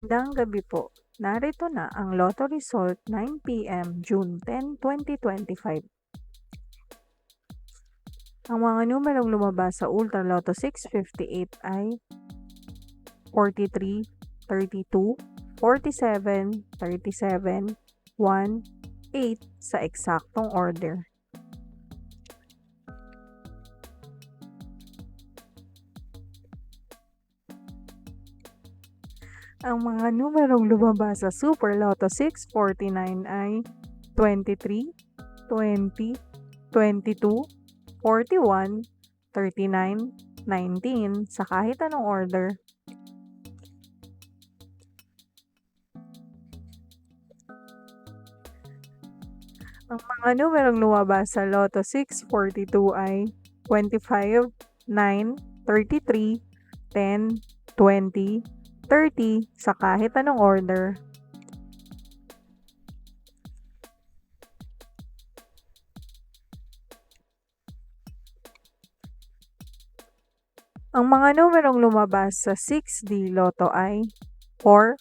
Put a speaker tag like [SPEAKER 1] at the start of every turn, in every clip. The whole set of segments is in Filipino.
[SPEAKER 1] Magandang gabi po. Narito na ang Lotto result 9 PM, June 10, 2025. Ang mga numerong lumabas sa Ultra Lotto 658 ay 43, 32, 47, 37, 1, 8 sa eksaktong order. Ang mga numerong lumabas sa Super Lotto 649 ay 23, 20, 22, 41, 39, 19 sa kahit anong order. Ang mga numerong lumabas sa Lotto 642 ay 25, 9, 33, 10, 20, 30 sa kahit anong order. Ang mga numerong lumabas sa 6D Lotto ay 4,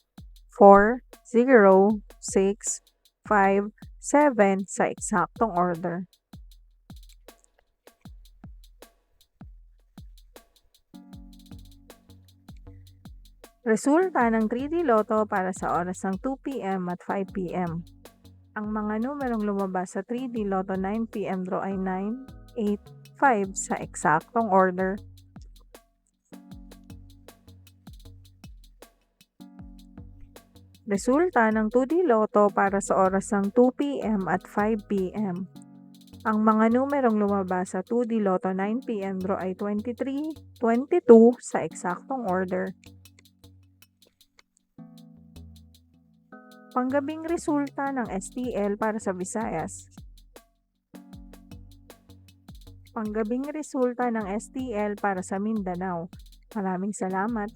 [SPEAKER 1] 4, 0, 6, 5, 7 sa eksaktong order. Resulta ng 3D Lotto para sa oras ng 2 PM at 5 PM. Ang mga numerong lumabas sa 3D Lotto 9 PM draw ay 9, 8, 5 sa eksaktong order. Resulta ng 2D Lotto para sa oras ng 2 PM at 5 PM. Ang mga numerong lumabas sa 2D Lotto 9 PM draw ay 23, 22 sa eksaktong order. Panggabing resulta ng STL para sa Visayas. Panggabing resulta ng STL para sa Mindanao. Maraming salamat.